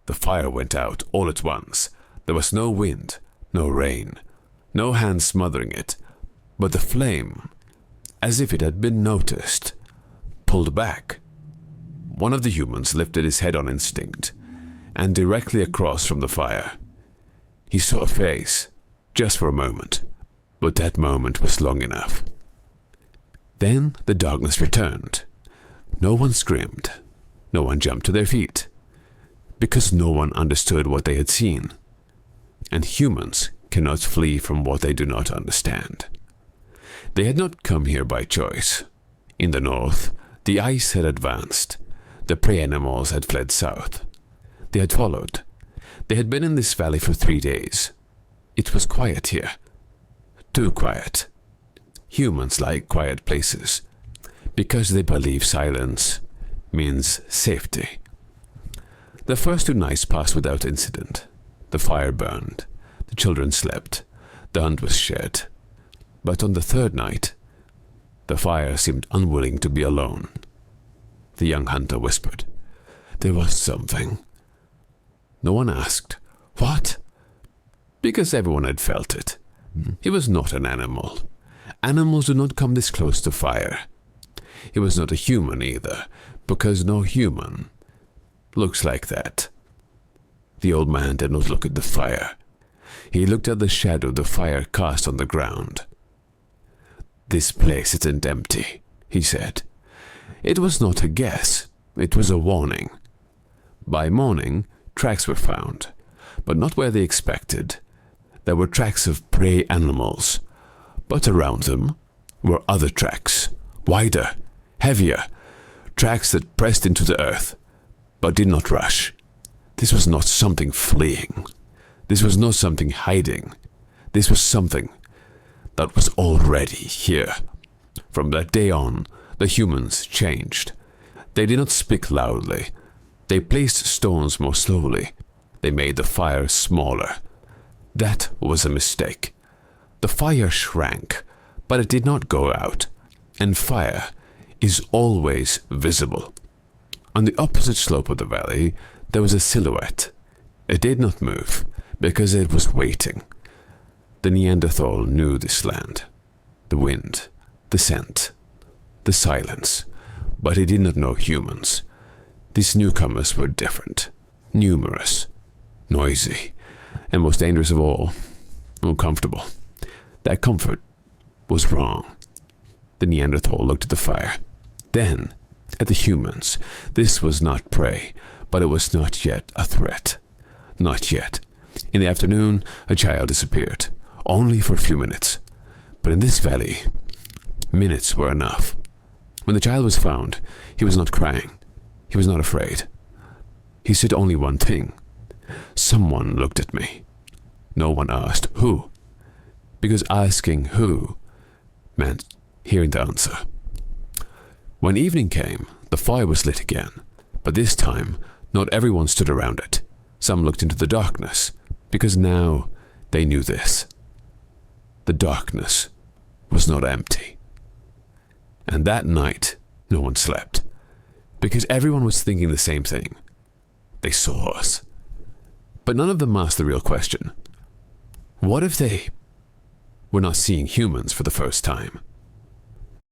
The fire went out all at once. There was no wind, no rain, no hand smothering it, but the flame, as if it had been noticed, pulled back. One of the humans lifted his head on instinct, and directly across from the fire, he saw a face, just for a moment, but that moment was long enough. Then the darkness returned. No one screamed, no one jumped to their feet, because no one understood what they had seen. And humans cannot flee from what they do not understand. They had not come here by choice. In the north, the ice had advanced. The prey animals had fled south. They had followed. They had been in this valley for 3 days. It was quiet here. Too quiet. Humans like quiet places, because they believe silence means safety. The first 2 nights passed without incident. The fire burned. The children slept. The hunt was shared. But on the 3rd night, the fire seemed unwilling to be alone. The young hunter whispered, "There was something." No one asked, "What?" Because everyone had felt it. He was not an animal. Animals do not come this close to fire. He was not a human either, because no human looks like that. The old man did not look at the fire. He looked at the shadow the fire cast on the ground. "This place isn't empty," he said. It was not a guess, it was a warning. By morning, tracks were found, but not where they expected. There were tracks of prey animals, but around them were other tracks, wider, heavier, tracks that pressed into the earth, but did not rush. This was not something fleeing. This was not something hiding. This was something that was already here. From that day on, the humans changed. They did not speak loudly. They placed stones more slowly. They made the fire smaller. That was a mistake. The fire shrank, but it did not go out. And fire is always visible. On the opposite slope of the valley, there was a silhouette. It did not move, because it was waiting. The Neanderthal knew this land. The wind, the scent, the silence, but he did not know humans. These newcomers were different, numerous, noisy, and most dangerous of all, uncomfortable. That comfort was wrong. The Neanderthal looked at the fire, then at the humans. This was not prey, but it was not yet a threat. Not yet. In the afternoon, a child disappeared, only for a few minutes. But in this valley, minutes were enough. When the child was found, he was not crying. He was not afraid. He said only one thing. Someone looked at me. No one asked who, because asking who meant hearing the answer. When evening came, the fire was lit again, but this time not everyone stood around it. Some looked into the darkness, because now they knew this. The darkness was not empty. And that night, no one slept, because everyone was thinking the same thing. They saw us. But none of them asked the real question. What if they were not seeing humans for the first time?